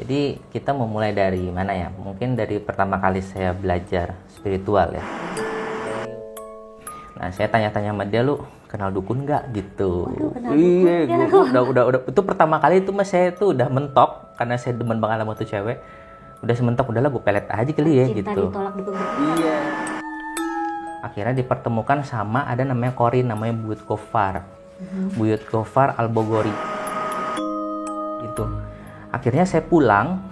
Jadi kita memulai dari mana ya? Mungkin dari pertama kali saya belajar spiritual ya. Nah, saya tanya-tanya sama dia, lu kenal dukun nggak gitu? Waduh, kenal Iya, dukun gua udah itu pertama kali itu mas saya tuh udah mentok karena saya demen banget sama tuh cewek. Udah sementok udahlah gue pelet aja kali ya Cinta gitu. ditolak dipeluk. Iya. Akhirnya dipertemukan sama ada namanya Korin, namanya Buyut Gofar. Buyut Gofar Al-Bogori. Itu. Akhirnya saya pulang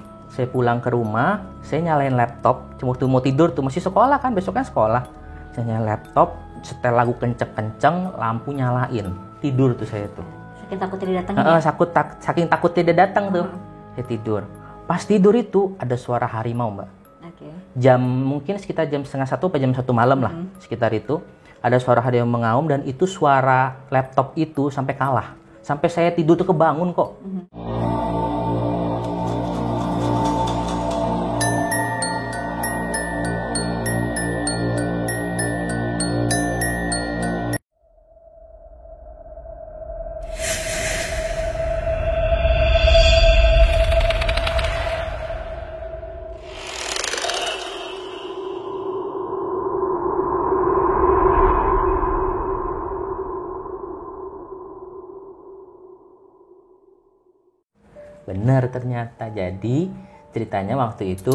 ke rumah, saya nyalain laptop, waktu mau tidur tuh masih sekolah kan, besok kan sekolah. Saya nyalain laptop, setel lagu kenceng-kenceng, lampu nyalain, tidur tuh saya tuh. Saking takutnya dia datang ya? Saking takutnya dia datang tuh, saya tidur. Pas tidur itu ada suara harimau mbak. Oke. Mungkin sekitar jam 12:30 atau jam 1 malam lah, sekitar itu. Ada suara harimau mengaum dan itu suara laptop itu sampai kalah. Sampai saya tidur tuh kebangun kok. Bener ternyata. Jadi ceritanya waktu itu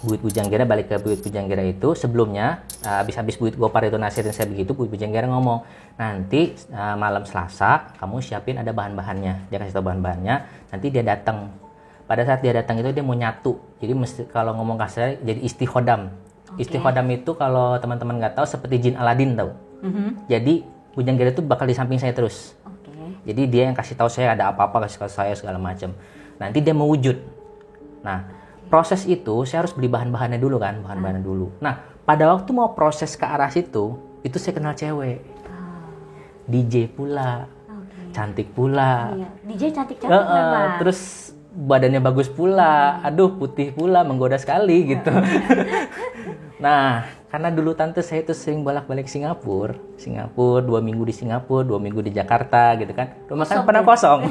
Buyut Bujanggira balik ke Buyut Bujanggira itu sebelumnya habis Buyut Gopar itu nasihatin saya begitu, Buyut Bujanggira ngomong nanti malam Selasa kamu siapin ada bahan-bahannya. Dia kasih tahu bahan-bahannya. Nanti dia datang. Pada saat dia datang itu dia mau nyatu. Jadi mesti kalau ngomong kasar jadi istihodam. Istihodam itu kalau teman-teman nggak tahu seperti jin Aladin tahu. Jadi Bujanggira itu bakal di samping saya terus. Jadi dia yang kasih tahu saya ada apa-apa, kasih tahu saya segala macam. Nanti dia mewujud. Nah, proses itu saya harus beli bahan-bahannya dulu kan, bahan-bahannya dulu. Nah, pada waktu mau proses ke arah situ, itu saya kenal cewek. DJ pula, cantik pula. Iya. DJ cantik-cantik memang. Terus badannya bagus pula, aduh putih pula, menggoda sekali gitu. Nah, karena dulu tante saya itu sering bolak-balik Singapura 2 minggu di Singapura, 2 minggu di Jakarta gitu kan. Rumah kan pernah kosong.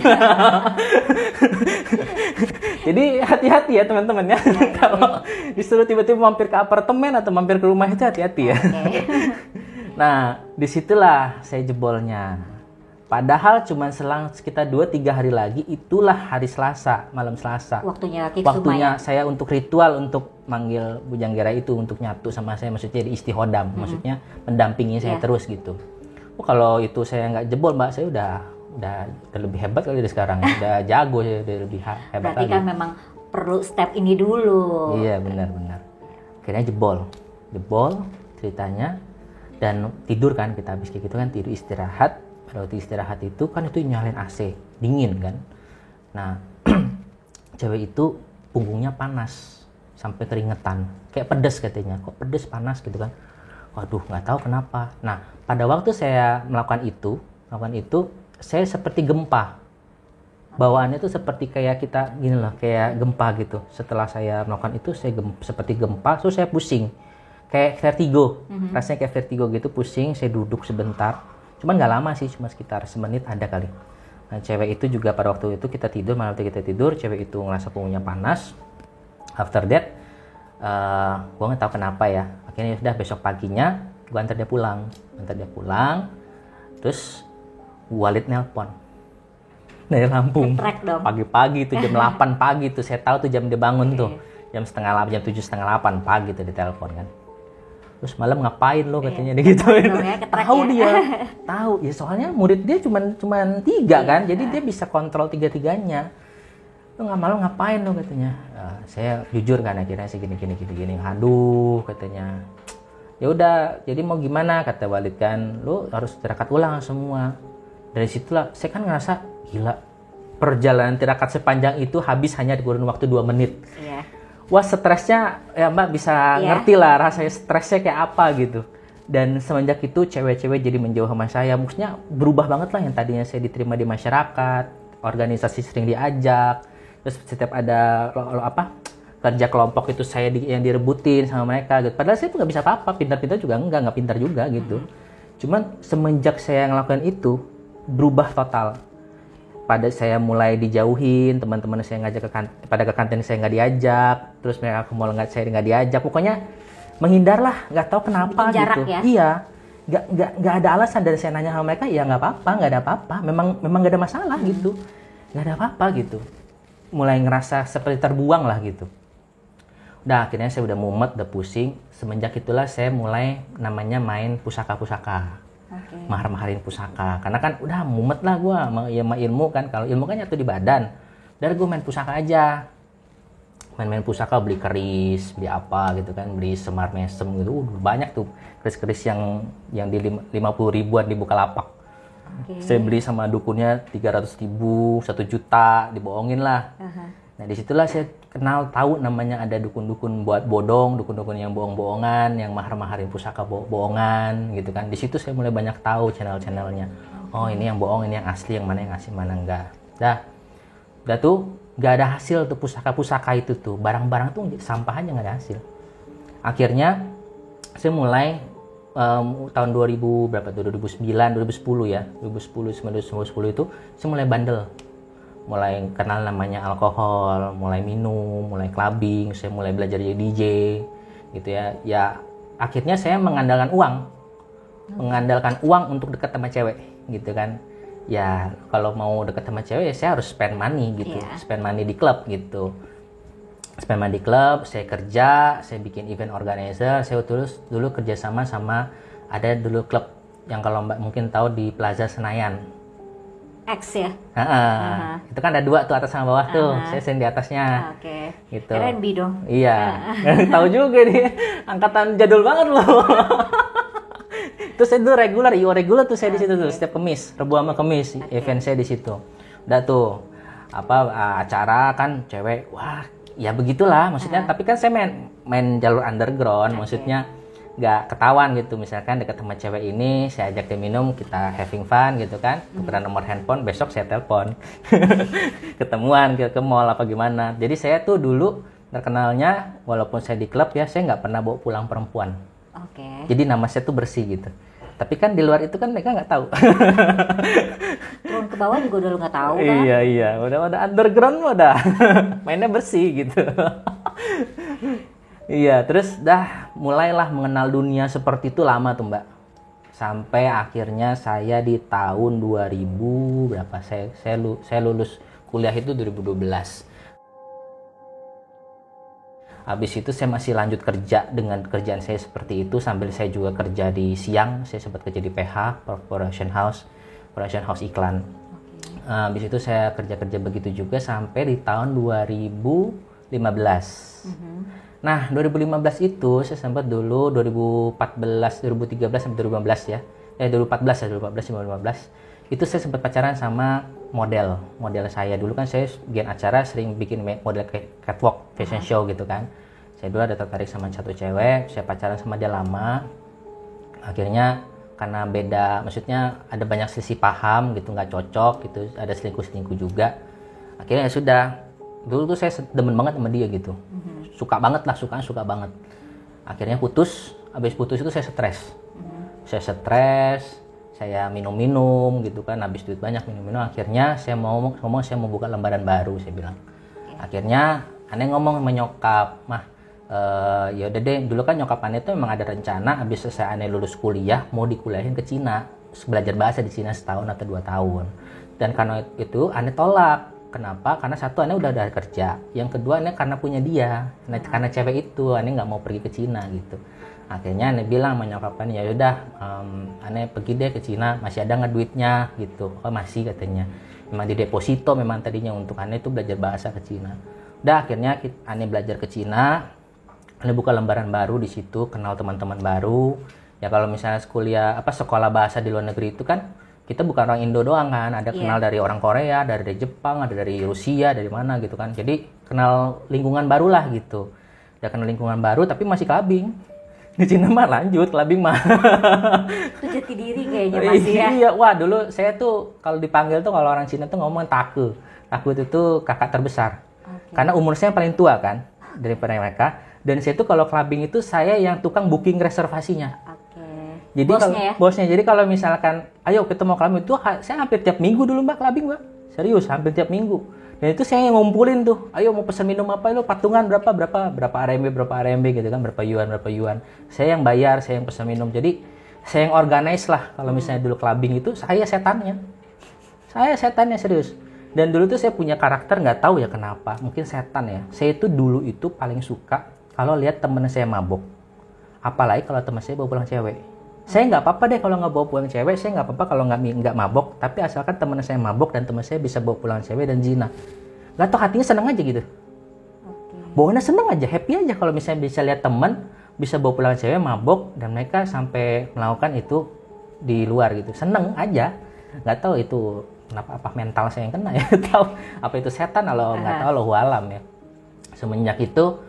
Jadi hati-hati ya teman-teman ya. Kalau disuruh tiba-tiba mampir ke apartemen atau mampir ke rumah itu hati-hati ya. Nah, disitulah saya jebolnya. Padahal cuma selang sekitar 2-3 hari lagi itulah hari Selasa, malam Selasa. Waktunya saya untuk ritual untuk manggil Bujanggira itu untuk nyatu sama saya, maksudnya di istihodam, maksudnya mendampingi saya terus gitu. Kalau itu saya nggak jebol mbak, saya udah lebih hebat kali dari sekarang, udah jago saya, udah lebih hebat. Berarti kan memang perlu step ini dulu. Iya benar-benar. Akhirnya jebol ceritanya dan tidur kan, kita habis kayak gitu kan tidur istirahat. Pada waktu istirahat itu kan itu nyalain AC, dingin kan. Nah, cewek itu punggungnya panas sampai keringetan, kayak pedes katanya. Kok pedes panas gitu kan. Waduh, nggak tahu kenapa. Nah, pada waktu saya melakukan itu, saya seperti gempa. Bawaannya itu seperti kayak kita gini loh, kayak gempa gitu. Setelah saya melakukan itu, saya seperti gempa, terus saya pusing. Kayak vertigo, rasanya kayak vertigo gitu, pusing, saya duduk sebentar. Cuman nggak lama sih, cuma sekitar semenit ada kali. Nah, cewek itu juga pada waktu itu malam kita tidur, cewek itu ngerasa punggungnya panas. After that, gue nggak tahu kenapa ya. Akhirnya sudah besok paginya, gue antar dia pulang. Terus Walid nelpon dari Lampung. Pagi-pagi itu jam 8 pagi tuh, saya tahu tuh jam dia bangun tuh. Jam 7:30 pagi tuh ditelepon kan. Terus malam ngapain lo katanya digituin. Tahu dia. Tahu. Ya soalnya murid dia cuman 3 kan. Jadi dia bisa kontrol 3-3-nya. Lo malam ngapain lo katanya. Saya jujur kan akhirnya sih gini. Aduh katanya. Ya udah, jadi mau gimana kata Walid kan. Lo harus tirakat ulang semua. Dari situlah saya kan ngerasa gila. Perjalanan tirakat sepanjang itu habis hanya di kurun waktu 2 menit. Iya. Wah stresnya ya mbak bisa ngerti lah rasanya stresnya kayak apa gitu. Dan semenjak itu cewek-cewek jadi menjauh sama saya. Maksudnya berubah banget lah, yang tadinya saya diterima di masyarakat, organisasi sering diajak, terus setiap ada kerja kelompok itu saya yang direbutin sama mereka gitu. Padahal saya tuh nggak bisa apa-apa, pintar-pintar juga nggak pintar juga gitu. Cuman semenjak saya ngelakuin itu berubah total. pada saya mulai dijauhin, teman-teman saya ngajak pada ke kantin saya nggak diajak, terus mereka ke mall saya nggak diajak, pokoknya menghindar lah, nggak tahu kenapa gitu. Ya? Iya, nggak ada alasan. Dari saya nanya sama mereka, ya nggak apa-apa, nggak ada apa-apa, memang nggak ada masalah gitu, nggak ada apa-apa gitu. Mulai ngerasa seperti terbuang lah gitu. Udah akhirnya saya udah mumet, udah pusing. Semenjak itulah saya mulai namanya main pusaka-pusaka. Mahar-maharin pusaka, karena kan udah mumet lah gue sama ilmu kan. Kalau ilmu kan nyatu di badan, dari gue main pusaka aja, main pusaka, beli keris, beli apa gitu kan, beli semar mesem gitu, banyak tuh keris-keris yang di 50 ribuan di Bukalapak. Saya beli sama dukunnya 300.000, 1 juta, dibohongin lah. Nah disitulah saya tahu namanya ada dukun-dukun buat bodong, dukun-dukun yang bohong-bohongan, yang mahar-maharin pusaka bohongan gitu kan. Di situ saya mulai banyak tahu channel-channelnya. Oh ini yang bohong, ini yang asli, yang mana yang asli, mana enggak. Udah tuh nggak ada hasil tuh pusaka-pusaka itu tuh, barang-barang tuh sampah aja nggak ada hasil. Akhirnya saya mulai tahun 2000 berapa tuh, 2009, 2010 ya, 2010 itu saya mulai bandel. Mulai kenal namanya alkohol, mulai minum, mulai clubbing, saya mulai belajar jadi DJ gitu ya. Ya akhirnya saya mengandalkan uang untuk dekat sama cewek gitu kan. Ya kalau mau dekat sama cewek ya saya harus spend money gitu, spend money di klub gitu. Spend money di klub, saya kerja, saya bikin event organizer, saya dulu kerjasama sama ada dulu klub yang kalau Mbak mungkin tahu di Plaza Senayan. X ya? Itu kan ada 2 tuh, atas sama bawah tuh. Saya sering di atasnya. Gitu. R&B dong. Iya. Tahu juga nih. Angkatan jadul banget loh. Terus saya dulu regular tuh saya di situ tuh setiap Kamis, Rabu sama Kamis, event saya di situ. Udah tuh acara kan cewek, wah ya begitulah maksudnya. Tapi kan saya main jalur underground, maksudnya nggak ketahuan gitu. Misalkan dekat sama cewek ini, saya ajak dia minum, kita having fun gitu kan, tukeran nomor handphone, besok saya telepon ketemuan ke mall apa gimana. Jadi saya tuh dulu terkenalnya, walaupun saya di klub ya, saya nggak pernah bawa pulang perempuan. Jadi nama saya tuh bersih gitu. Tapi kan di luar itu kan mereka nggak tahu. Turun ke bawah juga udah lu nggak tahu kan? Iya, udah underground udah mainnya bersih gitu. Iya, terus mulailah mengenal dunia seperti itu lama tuh Mbak. Sampai akhirnya saya di tahun 2000 berapa, saya lulus kuliah itu 2012. Habis itu saya masih lanjut kerja dengan kerjaan saya seperti itu, sambil saya juga kerja di siang, saya sempat kerja di PH, Production House iklan. Habis itu saya kerja begitu juga sampai di tahun 2015. Nah, 2015 itu saya sempat dulu 2013 sampai 2015 ya. 2014 itu saya sempat pacaran sama model saya. Dulu kan saya bikin acara, sering bikin model catwalk, fashion show gitu kan. Saya dulu ada tertarik sama satu cewek, saya pacaran sama dia lama. Akhirnya karena beda, maksudnya ada banyak selisih paham gitu, nggak cocok gitu, ada selingkuh juga. Akhirnya ya sudah, dulu tuh saya demen banget sama dia gitu. Suka banget. Akhirnya putus. Habis putus itu saya stres. Saya minum gitu kan, habis duit banyak minum. Akhirnya saya mau saya mau buka lembaran baru, saya bilang. Akhirnya aneh ngomong sama nyokap, mah ya udah deh, dulu kan nyokap aneh tuh memang ada rencana habis selesai aneh lulus kuliah mau dikuliahin ke Cina, belajar bahasa di Cina setahun atau 2 tahun. Dan karena itu aneh tolak. Kenapa? Karena satu, aneh udah ada kerja. Yang kedua, aneh karena punya dia. Karena cewek itu, aneh nggak mau pergi ke Cina gitu. Akhirnya aneh bilang sama nyokap aneh, ya udah, aneh pergi deh ke Cina. Masih ada nggak duitnya gitu? Oh masih katanya. Memang di deposito memang tadinya untuk aneh tuh belajar bahasa ke Cina. Udah akhirnya aneh belajar ke Cina. Aneh buka lembaran baru di situ, kenal teman-teman baru. Ya kalau misalnya sekolah bahasa di luar negeri itu kan, kita bukan orang Indo doang kan, ada kenal dari orang Korea, dari Jepang, ada dari Rusia, dari mana gitu kan. Jadi kenal lingkungan baru lah gitu. Udah kenal lingkungan baru tapi masih clubbing. Di Cina mah lanjut clubbing mah. Itu jati diri kayaknya masih ya. Iya, wah dulu saya tuh kalau dipanggil tuh kalau orang Cina tuh ngomong taku. Taku itu tuh kakak terbesar. Karena umur saya paling tua kan daripada mereka. Dan saya tuh kalau clubbing itu saya yang tukang booking reservasinya. Jadi bosnya, jadi kalau misalkan ayo kita mau clubbing itu saya hampir tiap minggu dulu Mbak clubbing Mbak. Serius, hampir tiap minggu. Dan itu saya yang ngumpulin tuh, ayo mau pesan minum apa, lo patungan berapa RMB gitu kan, berapa yuan. Saya yang bayar, saya yang pesan minum. Jadi saya yang organize lah. Kalau misalnya dulu clubbing itu saya setannya serius. Dan dulu tuh saya punya karakter, nggak tahu ya kenapa, mungkin setan ya. Saya itu dulu itu paling suka kalau lihat temen saya mabok. Apalagi kalau teman saya bawa pulang cewek. Saya nggak apa-apa deh kalau nggak bawa pulang cewek, saya nggak apa-apa kalau nggak mabok. Tapi asalkan teman saya mabok dan teman saya bisa bawa pulang cewek dan zina. Nggak tahu, hatinya seneng aja gitu. Bawaannya seneng aja, happy aja kalau misalnya bisa lihat teman bisa bawa pulang cewek mabok dan mereka sampai melakukan itu di luar gitu. Seneng aja. Nggak tahu itu kenapa, apa mental saya yang kena ya. Tahu apa itu setan, kalau nggak tahu Allahu alam ya. Semenjak itu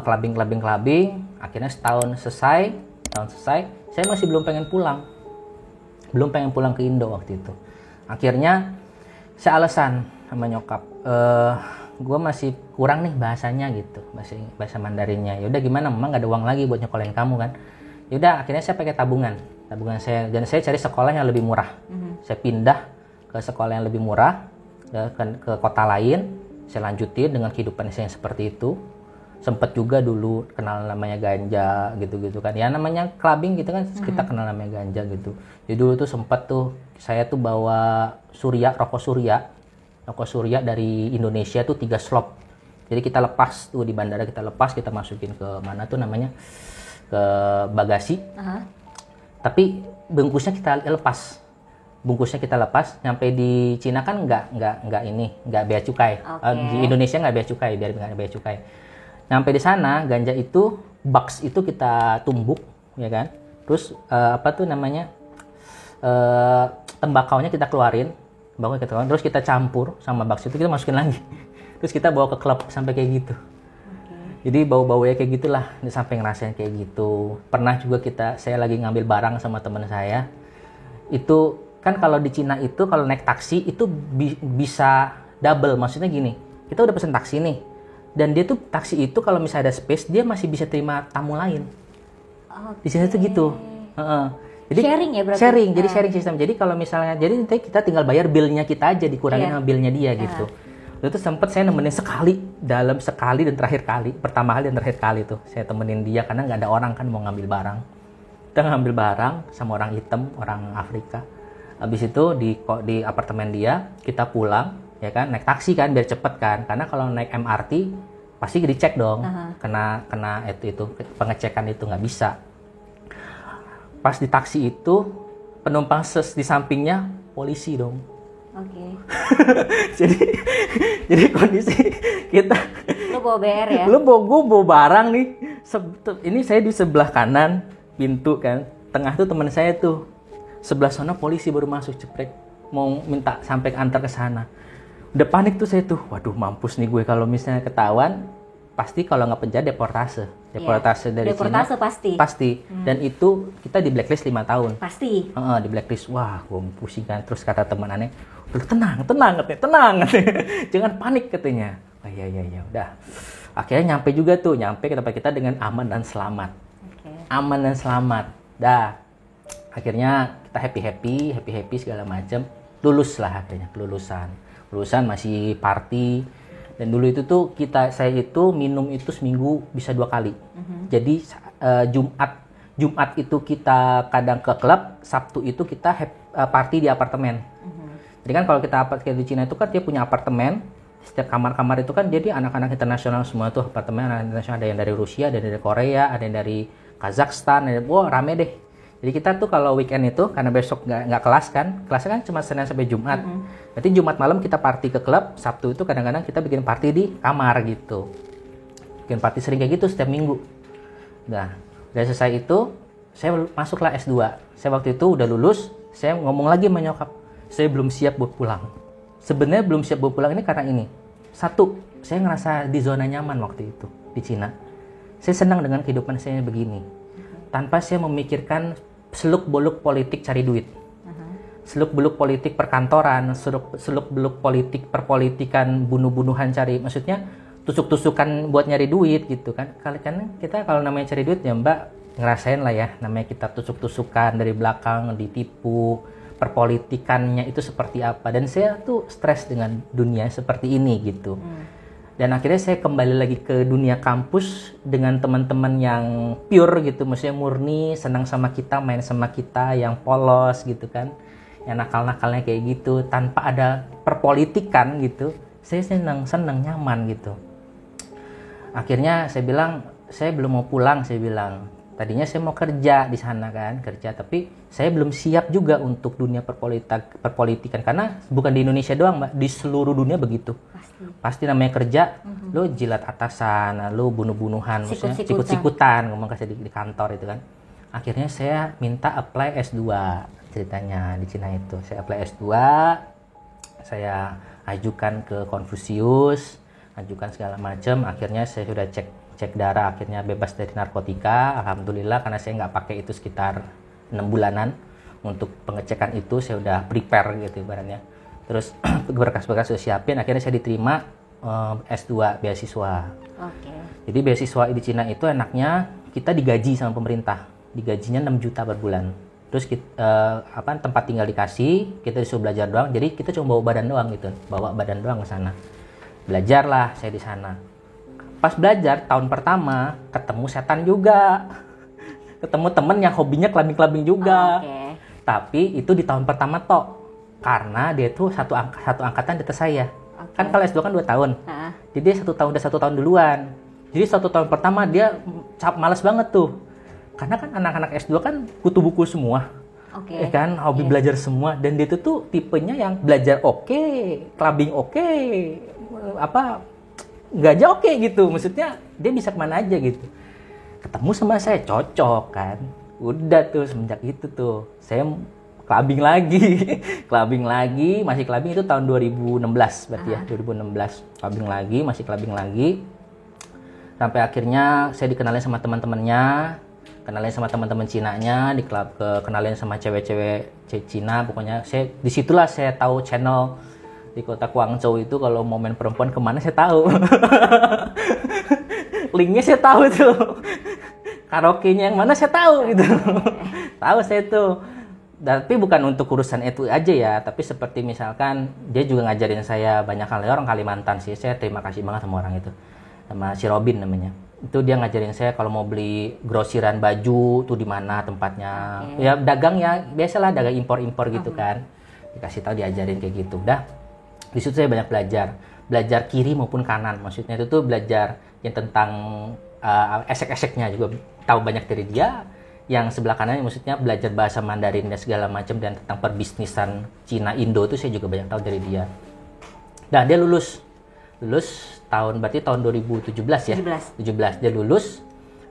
clubbing, akhirnya setahun selesai, saya masih belum pengen pulang ke Indo waktu itu. Akhirnya saya alasan sama nyokap, gue masih kurang nih bahasanya gitu, bahasa Mandarinnya. Yaudah gimana, memang gak ada uang lagi buat nyekolahin kamu kan. Yaudah akhirnya saya pakai tabungan saya, dan saya cari sekolah yang lebih murah. Saya pindah ke sekolah yang lebih murah, ke kota lain. Saya lanjutin dengan kehidupan saya yang seperti itu. Sempet juga dulu kenal namanya ganja gitu kan, ya namanya clubbing gitu kan, kita kenal namanya ganja gitu. Jadi dulu tuh sempet tuh saya tuh bawa rokok surya dari Indonesia tuh 3 slop. Jadi kita lepas tuh di bandara, kita masukin ke mana tuh namanya, ke bagasi. Tapi bungkusnya kita lepas, nyampe di Cina kan nggak bea cukai. Di Indonesia nggak bea cukai, biar nggak bea cukai. Nyampe di sana, ganja itu, box itu kita tumbuk, ya kan. Terus tembakaunya kita keluarin, terus kita campur sama box itu, kita masukin lagi. Terus kita bawa ke klub sampai kayak gitu. Jadi bau-baunya kayak gitulah, sampai ngerasain kayak gitu. Pernah juga saya lagi ngambil barang sama teman saya. Itu kan kalau di Cina itu kalau naik taksi itu bisa double, maksudnya gini. Kita udah pesen taksi nih. Dan dia tuh taksi itu kalau misalnya ada space, dia masih bisa terima tamu lain. Di sini tuh gitu. Jadi sharing ya berarti? Jadi sharing sistem. Jadi kalau misalnya, jadi nanti kita tinggal bayar bill-nya kita aja, dikurangin sama bill-nya dia gitu. Itu sempet saya nemenin pertama kali dan terakhir kali tuh saya temenin dia, karena nggak ada orang kan mau ngambil barang. Kita ngambil barang sama orang hitam, orang Afrika. Habis itu di apartemen dia, kita pulang. Ya kan, naik taksi kan biar cepet kan, karena kalau naik MRT pasti dicek dong, kena itu pengecekan itu nggak bisa. Pas di taksi itu penumpang di sampingnya polisi dong. Jadi kondisi kita, lu bawa BR ya, gue bawa barang nih, ini saya di sebelah kanan pintu kan, tengah tuh teman saya tuh, sebelah sana polisi baru masuk, ceprek mau minta sampai antar ke sana. Udah panik tuh saya tuh, waduh mampus nih gue kalau misalnya ketahuan, pasti kalau nggak penjara deportase dari Cina pasti. Dan itu kita di blacklist 5 tahun pasti. Di blacklist. Wah, gue pusing kan. Terus kata teman aneh, tenang jangan panik katanya. Oh iya udah. Akhirnya nyampe ke tempat kita dengan aman dan selamat. Dah, akhirnya kita happy segala macam. Lulus lah akhirnya, kelulusan masih party. Dan dulu itu tuh saya itu minum itu seminggu bisa 2 kali. Jadi Jumat itu kita kadang ke klub, Sabtu itu kita party di apartemen. Jadi kan kalau kita di Cina itu kan dia punya apartemen, setiap kamar-kamar itu kan jadi anak-anak internasional semua tuh apartemen, anak internasional, ada yang dari Rusia, ada yang dari Korea, ada yang dari Kazakhstan, rame deh. Jadi kita tuh kalau weekend itu, karena besok nggak kelasnya kan cuma Senin sampai Jumat. Berarti Jumat malam kita party ke klub, Sabtu itu kadang-kadang kita bikin party di kamar gitu. Bikin party sering kayak gitu setiap minggu. Nah, dari selesai itu, saya masuklah S2. Saya waktu itu udah lulus, saya ngomong lagi sama nyokap, saya belum siap buat pulang. Sebenarnya belum siap buat pulang ini karena ini. Satu, saya ngerasa di zona nyaman waktu itu, di Cina. Saya senang dengan kehidupan saya begini. Tanpa saya memikirkan seluk-beluk politik cari duit. Seluk-beluk politik perkantoran, seluk-beluk politik perpolitikan, bunuh-bunuhan cari, maksudnya tusuk-tusukan buat nyari duit gitu kan. Karena kita kalau namanya cari duit ya Mbak, ngerasain lah ya, namanya kita tusuk-tusukan dari belakang, ditipu, perpolitikannya itu seperti apa, dan saya tuh stres dengan dunia seperti ini gitu. Dan akhirnya saya kembali lagi ke dunia kampus dengan teman-teman yang pure gitu, maksudnya murni, senang sama kita, main sama kita, yang polos gitu kan, yang nakal-nakalnya kayak gitu, tanpa ada perpolitikan gitu. Saya senang nyaman gitu. Akhirnya saya bilang, saya belum mau pulang, saya bilang. Tadinya saya mau kerja di sana kan, kerja, tapi saya belum siap juga untuk dunia perpolitikan, karena bukan di Indonesia doang, Mbak, di seluruh dunia begitu. Pasti namanya kerja, lo jilat atasan, lo bunuh-bunuhan, maksudnya sikut-sikutan, ngomong kasih di kantor itu kan. Akhirnya saya minta apply S2, ceritanya di Cina itu. Saya apply S2, saya ajukan ke Konfusius, ajukan segala macam. Akhirnya saya sudah cek darah, akhirnya bebas dari narkotika, alhamdulillah, karena saya nggak pakai itu sekitar 6 bulanan. Untuk pengecekan itu saya udah prepare gitu ibaratnya. Terus berkas-berkas sudah siapin, akhirnya saya diterima S2 beasiswa. Jadi beasiswa di Cina itu enaknya kita digaji sama pemerintah, digajinya 6 juta per bulan. Terus tempat tinggal dikasih, kita disuruh belajar doang, jadi kita cuma bawa badan doang gitu, bawa badan doang ke sana. Belajarlah saya di sana. Pas belajar tahun pertama ketemu setan juga, ketemu temen yang hobinya clubbing juga. Tapi itu di tahun pertama toh, karena dia tuh satu angkatan di atas saya. Kan kalau S2 kan 2 tahun, jadi dia udah satu tahun duluan. Jadi 1 tahun pertama dia males banget tuh, karena kan anak-anak S2 kan kutu buku semua, ya kan, hobi belajar semua, dan dia tuh tipenya yang belajar clubbing gajah gitu, maksudnya dia bisa kemana aja gitu. Ketemu sama saya cocok kan, udah tuh semenjak itu tuh saya clubbing lagi masih clubbing itu tahun 2016 berarti ya, 2016 clubbing lagi sampai akhirnya saya dikenalin sama teman-temannya, kenalin sama teman-teman Cinanya di klub, kenalin sama cewek-cewek Cina, pokoknya disitulah saya tahu channel di kota Guangzhou itu kalau mau main perempuan kemana saya tahu. Linknya saya tahu tuh, karaoke-nya yang mana saya tahu gitu. Tahu saya tuh. Tapi bukan untuk urusan itu aja ya, tapi seperti misalkan dia juga ngajarin saya banyak hal. Orang Kalimantan sih, saya terima kasih banget sama orang itu, sama si Robin namanya. Itu dia ngajarin saya kalau mau beli grosiran baju tuh di mana tempatnya. Ya dagang ya, biasalah dagang impor-impor gitu kan. Dikasih tahu, diajarin kayak gitu. Udah. Di situ saya banyak belajar kiri maupun kanan, maksudnya itu tuh belajar yang tentang esek-eseknya juga tahu banyak dari dia. Yang sebelah kanannya maksudnya belajar bahasa Mandarin dan segala macam, dan tentang perbisnisan Cina Indo itu saya juga banyak tahu dari dia. Nah, dia lulus berarti tahun 2017 ya. 17 dia lulus.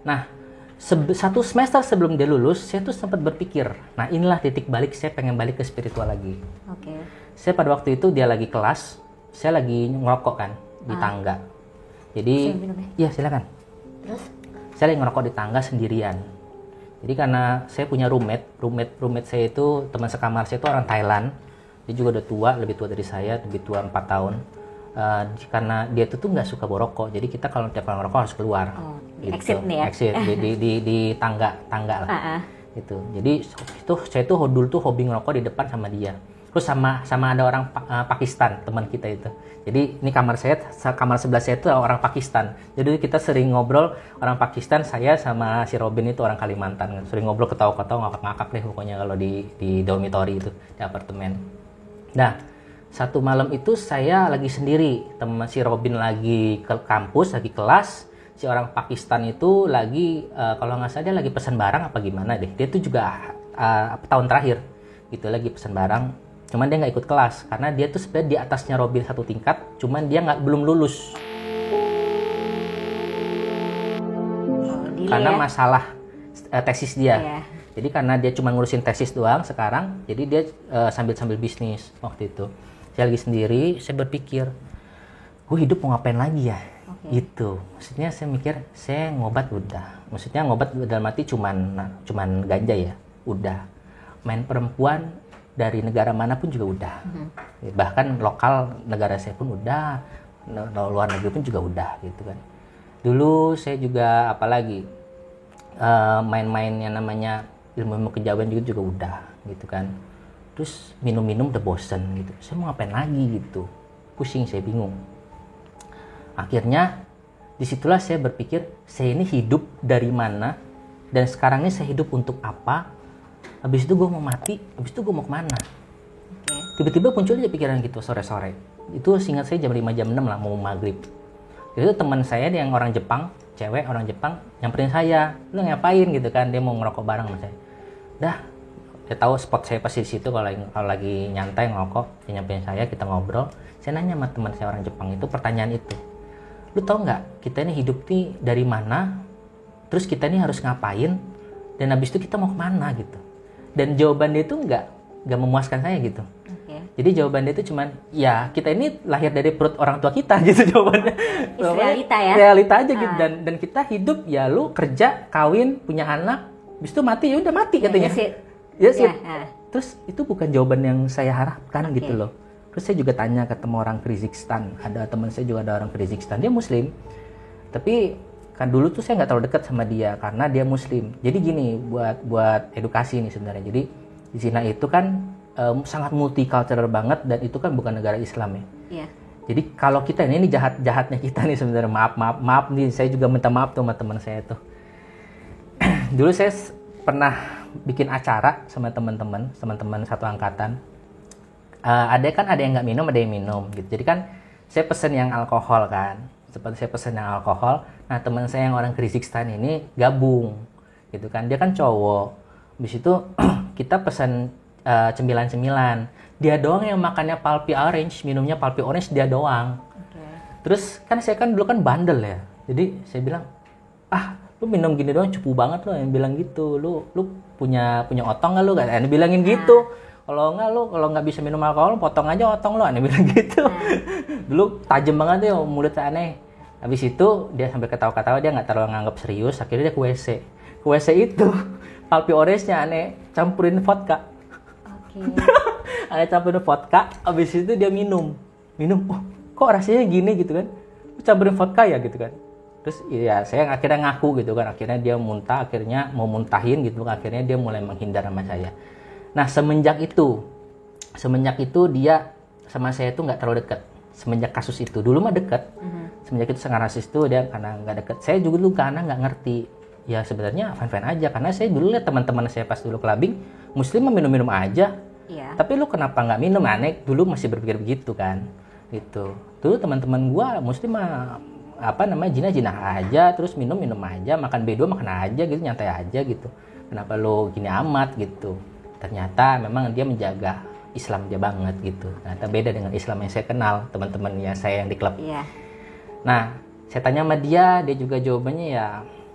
Nah, 1 semester sebelum dia lulus, saya tuh sempat berpikir, nah inilah titik balik, saya pengen balik ke spiritual lagi. Saya pada waktu itu dia lagi kelas, saya lagi ngerokok kan di tangga. Jadi, iya silakan. Terus? Saya lagi ngerokok di tangga sendirian. Jadi karena saya punya roommate saya itu, teman sekamar saya itu orang Thailand. Dia juga udah tua, lebih tua dari saya, lebih tua 4 tahun. Karena dia tuh nggak suka borokok, jadi kita kalau tiap kali ngerokok harus keluar. Gitu. Exit nih ya? Exit, di tangga lah. Gitu. Jadi saya tuh dulu tuh hobi ngerokok di depan sama dia. Terus sama ada orang Pakistan, teman kita itu. Jadi ini kamar sebelah saya itu orang Pakistan. Jadi kita sering ngobrol orang Pakistan, saya sama si Robin itu orang Kalimantan. Sering ngobrol, ketawa-ketawa, ngakak-ngakak deh pokoknya kalau di dormitory itu, di apartemen. Nah, satu malam itu saya lagi sendiri, teman si Robin lagi ke kampus, lagi kelas. Si orang Pakistan itu lagi, kalau nggak salah dia lagi pesan barang apa gimana deh. Dia tuh juga tahun terakhir gitu lagi pesan barang. Cuman dia nggak ikut kelas karena dia tuh sebenarnya di atasnya Robin 1 tingkat, cuman dia belum lulus karena masalah tesis dia. Jadi karena dia cuma ngurusin tesis doang sekarang, jadi dia sambil bisnis waktu itu. Saya lagi sendiri, saya berpikir, gue hidup mau ngapain lagi ya? Gitu. Maksudnya saya mikir, saya ngobat udah. Maksudnya ngobat dalam arti cuman ganja ya, udah. Main perempuan dari negara manapun juga udah. Bahkan lokal negara saya pun udah, luar negeri pun juga udah gitu kan. Dulu saya juga apalagi main-main yang namanya ilmu kejawen juga udah gitu kan. Terus minum-minum udah bosen gitu. Saya mau ngapain lagi gitu. Pusing, saya bingung. Akhirnya disitulah saya berpikir, saya ini hidup dari mana, dan sekarang ini saya hidup untuk apa, habis itu gue mau mati, habis itu gue mau kemana. Tiba-tiba muncul aja pikiran gitu sore-sore. Itu seingat saya jam 5 jam 6 lah, mau maghrib. Itu teman saya yang orang Jepang, cewek orang Jepang, nyamperin saya, lu ngapain gitu kan, dia mau ngerokok bareng sama saya. Dah, dia tahu spot saya pasti di situ kalau lagi nyantai ngerokok, dia nyamperin saya, kita ngobrol. Saya nanya sama teman saya orang Jepang itu pertanyaan itu. Lu tahu nggak, kita ini hidup nih dari mana, terus kita ini harus ngapain, dan habis itu kita mau kemana gitu. Dan jawaban dia itu nggak memuaskan saya gitu. Jadi jawaban dia itu cuman, ya kita ini lahir dari perut orang tua kita gitu jawabannya. Realita ya? Realita aja gitu. Dan kita hidup, ya lu kerja, kawin, punya anak, habis itu mati, ya udah mati katanya. Yes. Terus itu bukan jawaban yang saya harapkan gitu loh. Terus saya juga tanya ketemu orang Kyrgyzstan, ada teman saya juga ada orang Kyrgyzstan, dia Muslim, tapi kan dulu tuh saya nggak terlalu dekat sama dia karena dia Muslim. Jadi gini, buat edukasi nih sebenarnya. Jadi di Cina itu kan sangat multicultural banget, dan itu kan bukan negara Islam ya. Iya. Jadi kalau kita ini jahatnya kita nih sebenarnya, maaf nih, saya juga minta maaf tuh sama teman saya tuh. Dulu saya pernah bikin acara sama teman-teman satu angkatan. Ada yang nggak minum, ada yang minum gitu. Jadi kan saya pesen yang alkohol kan, seperti saya pesen yang alkohol. Nah teman saya yang orang Kyrgyzstan ini gabung gitu kan, dia kan cowok. Habis itu kita pesen cemilan-cemilan. Dia doang yang makannya pulpy orange, minumnya pulpy orange dia doang. Terus kan saya kan dulu kan bandel ya, jadi saya bilang, lu minum gini doang cupu banget lo, yang bilang gitu. Lu punya otong nggak lu? Kan bilangin gitu. Kalau nggak bisa minum alkohol, potong aja otong lo, aneh bilang gitu. Dulu tajam banget ya mulutnya, aneh. Habis itu dia sampai ketawa-ketawa, dia nggak terlalu nganggap serius. Akhirnya dia ke WC. Ke WC itu pulpy orange-nya aneh campurin vodka. Aneh campurin vodka. Habis itu dia minum. Oh, kok rasanya gini gitu kan? Campurin vodka ya gitu kan? Terus ya saya akhirnya ngaku gitu kan. Akhirnya dia muntah, akhirnya mau muntahin gitu. Akhirnya dia mulai menghindar sama saya. Nah semenjak itu dia sama saya tuh nggak terlalu dekat. Semenjak kasus itu, dulu mah dekat. Semenjak itu sekarang kasus itu dia karena nggak dekat. Saya juga dulu karena nggak ngerti. Ya sebenarnya fine aja, karena saya dulu lihat teman-teman saya pas dulu clubbing Muslim mah minum aja. Iya. Tapi lu kenapa nggak minum? Aneh, dulu masih berpikir begitu kan. Gitu. Dulu teman-teman gua Muslim mah jinah aja, terus minum aja, makan B2 makan aja gitu, nyantai aja gitu. Kenapa lu gini amat gitu? Ternyata memang dia menjaga Islam dia banget gitu. Ternyata beda dengan Islam yang saya kenal, teman-temannya saya yang di klub. Iya. Nah, saya tanya sama dia juga jawabannya ya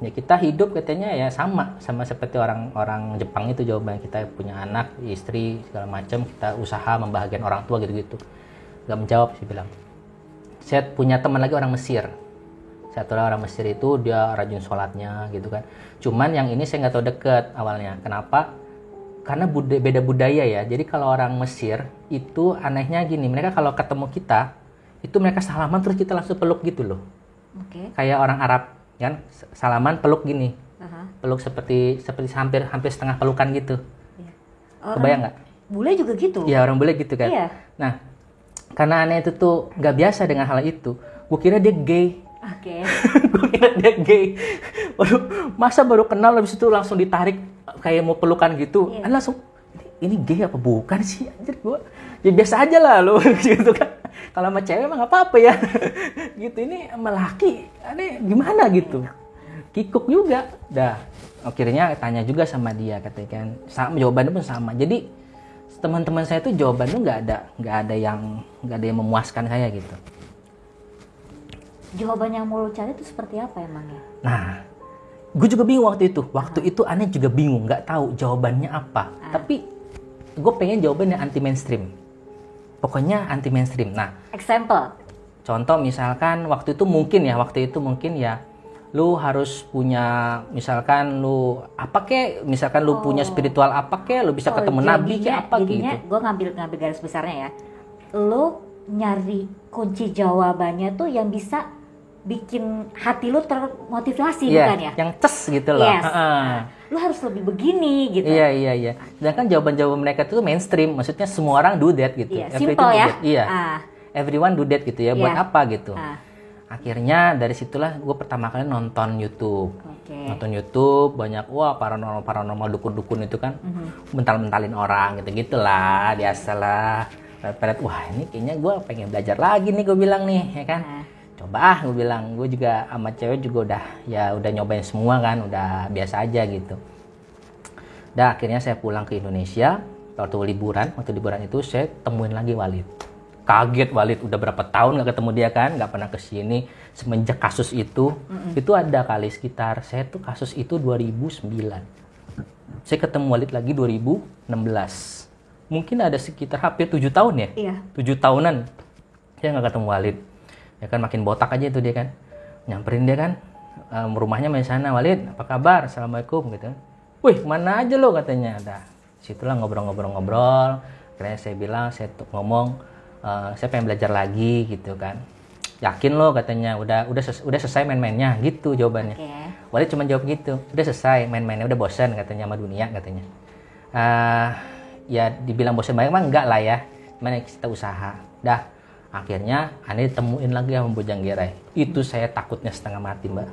kita hidup katanya ya sama seperti orang Jepang itu jawaban. Kita punya anak, istri, segala macam, kita usaha membahagiakan orang tua gitu-gitu. Gak menjawab sih bilang. Saya punya teman lagi orang Mesir. Satu orang Mesir itu dia rajin sholatnya gitu kan. Cuman yang ini saya nggak tahu deket awalnya. Kenapa? Karena beda budaya ya. Jadi kalau orang Mesir itu anehnya gini, mereka kalau ketemu kita itu mereka salaman terus kita langsung peluk gitu loh. Kayak orang Arab kan, salaman peluk gini. Peluk seperti hampir setengah pelukan gitu. Kebayang nggak? Bule juga gitu. Iya, orang bule gitu kan. Iya. Nah, karena aneh itu tuh nggak biasa dengan hal itu, gue kira dia gay. Gue kira dia gay. Waduh, masa baru kenal habis itu langsung ditarik kayak mau pelukan gitu. Langsung ini gay apa bukan sih? Anjir, gue ya biasa aja lah lo gitu kan. Kalau sama cewek mah nggak apa-apa ya. Gitu, ini sama laki aneh gimana gitu. Kikuk juga. Dah, akhirnya tanya juga sama dia, katanya kan. Sama, jawabannya pun sama. Jadi teman-teman saya tuh jawabannya nggak ada yang memuaskan saya gitu. Jawaban yang mau lo cari itu seperti apa emangnya? Nah, gue juga bingung waktu itu. Waktu itu aneh juga bingung, nggak tahu jawabannya apa. Tapi gue pengen jawaban yang anti mainstream. Pokoknya anti mainstream. Nah, example. Contoh misalkan waktu itu mungkin ya, lu harus punya misalkan lu apa kek, misalkan lu punya spiritual apa kek, lu bisa ketemu nabi kek apa gitu. Gue ngambil garis besarnya ya. Lu nyari kunci jawabannya tuh yang bisa bikin hati lu termotivasi, Iya, bukan ya? yang ces gitu loh. Yes. Lu harus lebih begini gitu. Iya. Sedangkan jawaban-jawaban mereka tuh mainstream, maksudnya semua orang do that gitu. Iya, Everything simple do ya. that. Iya. Everyone do that gitu ya. Buat Iya. apa gitu? Akhirnya dari situlah gue pertama kali nonton YouTube. Nonton YouTube banyak paranormal dukun-dukun itu kan mental-mentalin orang gitu-gitulah, biasalah. Wah ini kayaknya gue pengen belajar lagi nih, gue bilang nih, ya kan. Coba gue bilang, gue juga sama cewek juga udah nyobain semua kan, udah biasa aja gitu. Dan akhirnya saya pulang ke Indonesia, waktu liburan itu saya temuin lagi Walid. Kaget Walid, udah berapa tahun gak ketemu dia kan, gak pernah kesini semenjak kasus itu. Itu ada kali sekitar, saya tuh kasus itu 2009. Saya ketemu Walid lagi 2016. Mungkin ada sekitar hampir 7 tahun ya? Iya. 7 tahunan saya gak ketemu Walid. Ya kan makin botak aja itu dia kan. Nyamperin dia kan, rumahnya main sana, Walid apa kabar, assalamualaikum gitu. Wih kemana aja lo katanya. Nah, situlah ngobrol. Akhirnya saya bilang, ngomong, saya pengen belajar lagi gitu kan. Yakin lo katanya, udah selesai main-mainnya gitu jawabannya. Walid cuma jawab gitu, udah selesai main-mainnya, udah bosan katanya sama dunia katanya. Ya dibilang bosan banyak mah enggak lah ya, mana kita usaha. Dah. Akhirnya aneh ditemuin lagi sama Bujang Gerai. Itu saya takutnya setengah mati, Mbak.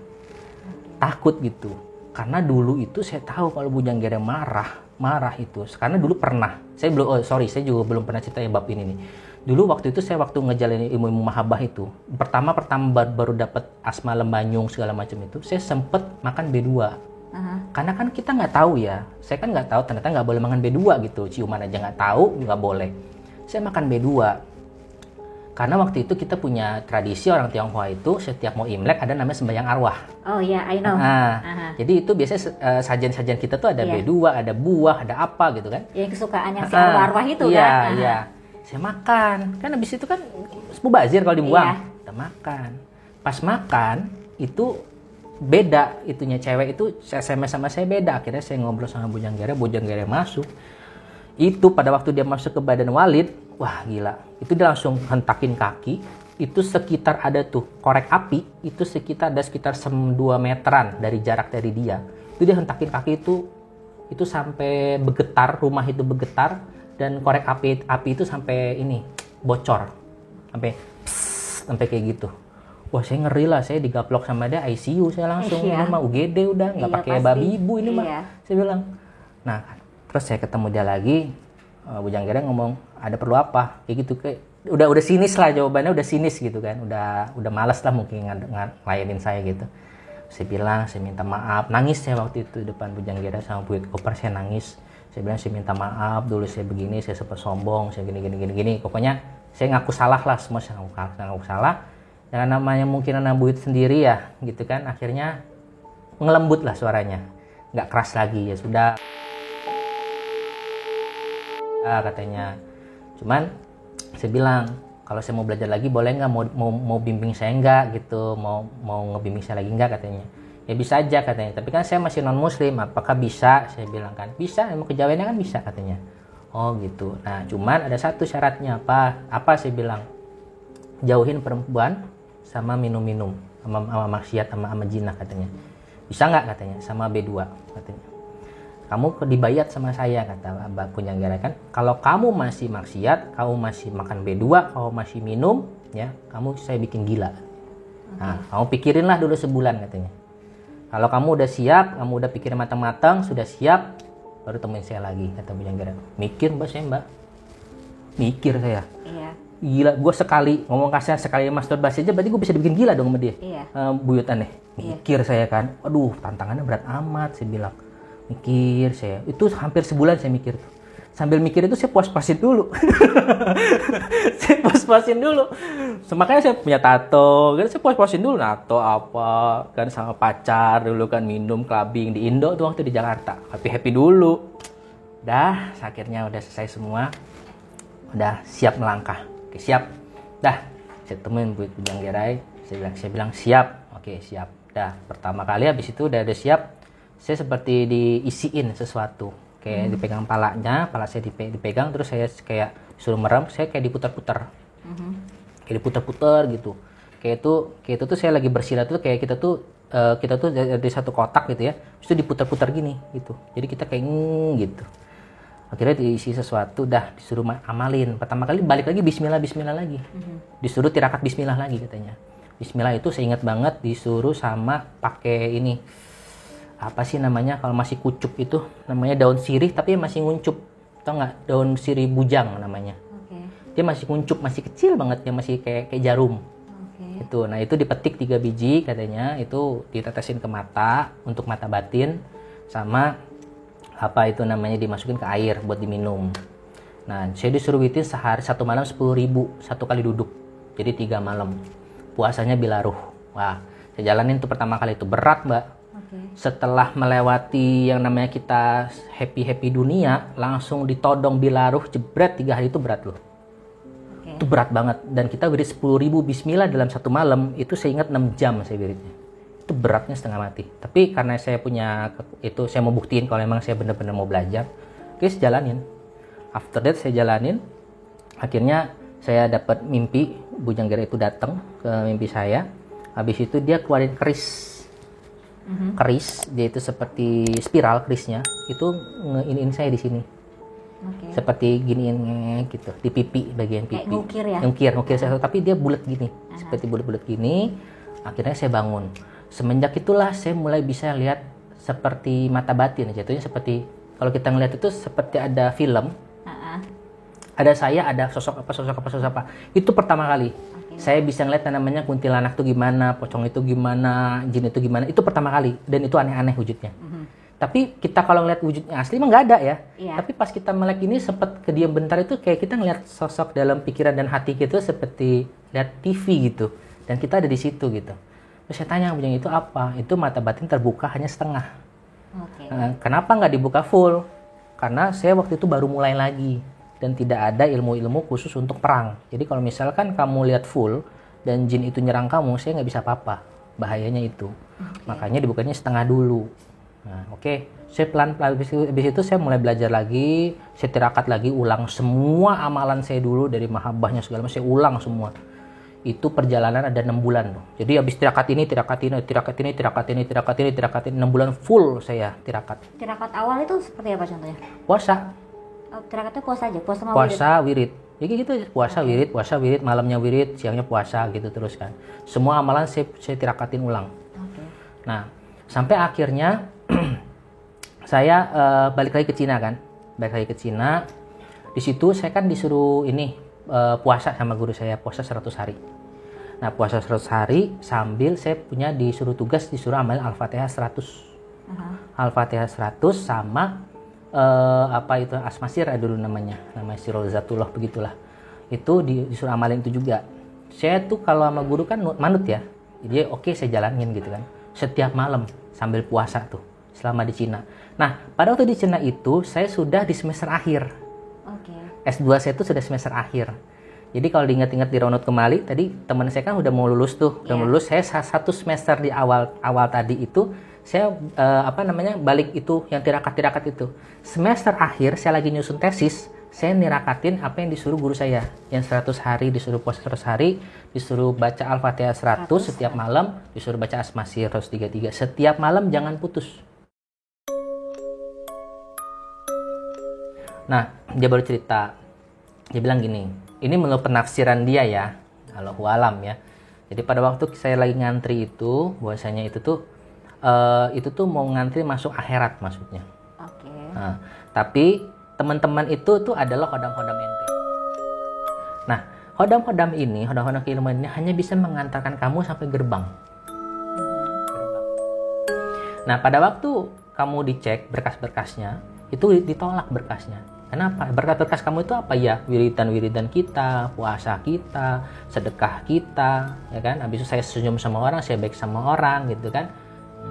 Takut gitu. Karena dulu itu saya tahu kalau Bujang Gerai marah itu. Karena dulu pernah. Saya juga belum pernah cerita bab ini nih. Dulu waktu itu saya ngejalanin ilmu mahabbah itu. Pertama baru dapat asma lembanyung segala macam itu. Saya sempet makan B2. Karena kan kita nggak tahu ya. Saya kan nggak tahu ternyata nggak boleh makan B2 gitu. Ciuman aja nggak tahu, nggak boleh. Saya makan B2. Karena waktu itu kita punya tradisi orang Tionghoa itu setiap mau Imlek ada namanya sembahyang arwah. Oh iya, I know. Jadi itu biasanya sajian-sajian kita tuh ada B2, ada buah, ada apa gitu kan. Yang kesukaannya si arwah itu kan. Iya. Saya makan. Kan habis itu kan mubazir kalau dibuang. Kita makan. Pas makan itu beda itunya, cewek itu SMS sama saya beda. Akhirnya saya ngobrol sama Bujang Gerai masuk. Itu pada waktu dia masuk ke badan Walid, wah gila, itu dia langsung hentakin kaki, itu sekitar ada tuh korek api, itu sekitar 2 meteran dari jarak dari dia. Itu dia hentakin kaki itu sampai bergetar, rumah itu bergetar, dan korek api itu sampai ini, bocor, sampai kayak gitu. Wah saya ngeri lah, saya digaplok sama dia ICU, saya langsung, ini mah UGD udah, nggak pakai babi ibu ini mah, saya bilang. Nah, terus saya ketemu dia lagi, Bujang Gerai ngomong, ada perlu apa? Kayak gitu, kayak udah sinis lah jawabannya, udah sinis gitu kan, udah malas lah mungkin ngelayanin saya gitu. Saya bilang, saya minta maaf, nangis saya waktu itu depan Bujang Gerai sama Bu Koper, saya nangis. Saya bilang, saya minta maaf, dulu saya begini, saya super sombong, saya gini. Pokoknya saya ngaku salah lah, semua saya ngaku salah. Dengan namanya mungkin anak buit sendiri ya, gitu kan. Akhirnya ngelembut lah suaranya, nggak keras lagi, ya sudah. Katanya, cuman saya bilang kalau saya mau belajar lagi boleh nggak, mau bimbing saya nggak gitu, mau ngebimbing saya lagi nggak katanya. Ya bisa aja katanya, tapi kan saya masih non muslim, apakah bisa? Saya bilang kan bisa, mau kejawennya kan bisa katanya. Oh gitu. Nah cuman ada satu syaratnya, apa saya bilang, jauhin perempuan sama minum sama maksiat sama jinah katanya. Bisa nggak katanya, sama B2 katanya. Kamu dibayat sama saya, kata Abah Bujang Gerai kan. Kalau kamu masih maksiat, kamu masih makan B2, kamu masih minum, ya, saya bikin gila. Nah, kamu pikirinlah dulu sebulan katanya. Kalau kamu udah siap, kamu udah pikir matang-matang, sudah siap, baru temuin saya lagi, kata Bujang Gerai. Mikir Mbak. Mikir saya. Iya. Gila, gue sekali ngomong kasar, sekali masturbasi aja, berarti gue bisa dibikin gila dong sama dia. Iya. Buyutan deh. Mikir saya kan. Aduh, tantangannya berat amat, saya bilang. Mikir saya, itu hampir sebulan saya mikir tuh. Sambil mikir itu saya puas-puasin dulu. Makanya saya punya tato, kan saya puas-puasin dulu. Tato apa, kan sama pacar dulu kan, minum, clubbing di Indo tuh waktu di Jakarta. Happy dulu. Dah, akhirnya udah selesai semua. Udah siap melangkah. Oke, siap. Dah, saya temuin Bujang Gerai. Saya bilang siap. Oke, siap. Dah, pertama kali habis itu udah siap. Saya seperti diisiin sesuatu, kayak dipegang pala saya dipegang, terus saya kayak suruh merem, saya kayak diputar-putar, kayak diputar-putar gitu. kayak itu tuh saya lagi bersilat tuh kayak kita tuh dari satu kotak gitu ya, terus itu diputar-putar gini gitu, jadi kita kayak gitu. Akhirnya diisi sesuatu, dah disuruh amalin. Pertama kali balik lagi Bismillah lagi, disuruh tirakat Bismillah lagi katanya. Bismillah itu saya ingat banget disuruh sama pakai ini apa sih namanya kalau masih kucup itu namanya daun sirih tapi masih nguncup, tau nggak, daun sirih bujang namanya. Dia masih nguncup, masih kecil banget ya, masih kayak jarum. Itu, nah itu dipetik 3 biji katanya, itu ditetesin ke mata untuk mata batin, sama apa itu namanya dimasukin ke air buat diminum. Nah saya disuruh witir sehari 1 malam 10.000 1 kali duduk, jadi 3 malam. Puasanya bilaruh. Wah, saya jalanin tuh pertama kali, itu berat mbak. Setelah melewati yang namanya kita happy dunia, langsung ditodong bilaruh jebret 3 hari, itu berat loh. Itu berat banget, dan kita wirid 10.000 Bismillah dalam 1 malam, itu saya ingat 6 jam saya wiridnya. Itu beratnya setengah mati. Tapi karena saya punya itu, saya mau buktiin kalau memang saya benar-benar mau belajar, oke saya jalanin. After that saya jalanin, akhirnya saya dapat mimpi, Bujanggira itu datang ke mimpi saya. Habis itu dia keluarin keris. Keris, dia itu seperti spiral kerisnya, itu ngeinin saya di sini. Seperti giniin gitu, di pipi, bagian pipi. Kayak ngukir ya? Ngukir saya, tapi dia bulat gini, seperti bulat-bulat gini. Akhirnya saya bangun. Semenjak itulah saya mulai bisa lihat seperti mata batin, jatuhnya seperti kalau kita ngeliat itu seperti ada film. Ada saya, ada sosok apa. Itu pertama kali. Saya bisa ngeliat namanya kuntilanak itu gimana, pocong itu gimana, jin itu gimana. Itu pertama kali, dan itu aneh-aneh wujudnya. Tapi kita kalau ngeliat wujudnya asli emang nggak ada ya. Tapi pas kita melek ini sempat kediam bentar, itu kayak kita ngeliat sosok dalam pikiran dan hati kita seperti lihat TV gitu. Dan kita ada di situ gitu. Terus saya tanya Bujang, itu apa? Itu mata batin terbuka hanya setengah. Kenapa nggak dibuka full? Karena saya waktu itu baru mulai lagi. Dan tidak ada ilmu-ilmu khusus untuk perang. Jadi kalau misalkan kamu lihat full dan jin itu nyerang kamu, saya nggak bisa apa-apa. Bahayanya itu. Makanya dibukanya setengah dulu. Nah, saya pelan-pelan habis itu saya mulai belajar lagi, saya tirakat lagi, ulang semua amalan saya dulu dari mahabbahnya segala macam, saya ulang semua. Itu perjalanan ada 6 bulan tuh. Jadi habis tirakat ini 6 bulan full saya tirakat. Tirakat awal itu seperti apa contohnya? Puasa. Tirakatnya puasa aja, puasa wirid. Jadi gitu, puasa wirid, malamnya wirid, siangnya puasa gitu terus kan. Semua amalan saya tirakatin ulang. Nah, sampai akhirnya saya balik lagi ke Cina kan. Di situ saya kan disuruh puasa sama guru saya, puasa 100 hari. Nah, puasa 100 hari sambil saya disuruh amalin Al-Fatihah 100. Al-Fatihah 100 sama Asmasir dulu namanya Sirul Zatullah begitulah. Itu disuruh amalin itu juga. Saya tuh kalau sama guru kan manut ya. Jadi saya jalanin gitu kan. Setiap malam sambil puasa tuh selama di Cina. Nah, pada waktu di Cina itu saya sudah di semester akhir. S2 saya tuh sudah semester akhir. Jadi kalau diingat-ingat di runut kembali tadi, teman saya kan udah mau lulus tuh. Udah mau lulus, saya 1 semester di awal tadi itu saya balik itu yang tirakat itu. Semester akhir saya lagi nyusun tesis, saya nirakatin apa yang disuruh guru saya. Yang 100 hari disuruh puasa 100 hari, disuruh baca Al-Fatihah 100 setiap malam, disuruh baca Asmasir 133 setiap malam, jangan putus. Nah, dia baru cerita. Dia bilang gini, ini menurut penafsiran dia ya, Allahu alam ya. Jadi pada waktu saya lagi ngantri itu, bahwasanya itu tuh mau ngantri masuk akhirat maksudnya. Nah, tapi teman-teman itu tuh adalah hodam-hodam ente. Nah, hodam-hodam keilmuan ini hanya bisa mengantarkan kamu sampai gerbang. Nah, pada waktu kamu dicek berkas-berkasnya, itu ditolak berkasnya. Kenapa? Berkas-berkas kamu itu apa ya? Wiridan-wiridan kita, puasa kita, sedekah kita, ya kan? Habis itu saya senyum sama orang, saya baik sama orang gitu kan.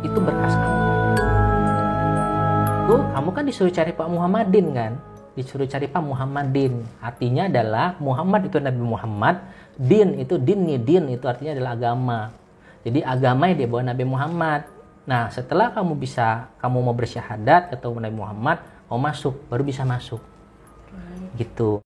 Itu berkas kamu. Tuh, kamu kan disuruh cari Pak Muhammadin kan? Disuruh cari Pak Muhammadin. Artinya adalah Muhammad itu Nabi Muhammad, din itu itu artinya adalah agama. Jadi agama yang dibawa Nabi Muhammad. Nah, setelah kamu mau bersyahadat atau Nabi Muhammad, mau masuk, baru bisa masuk. Gitu.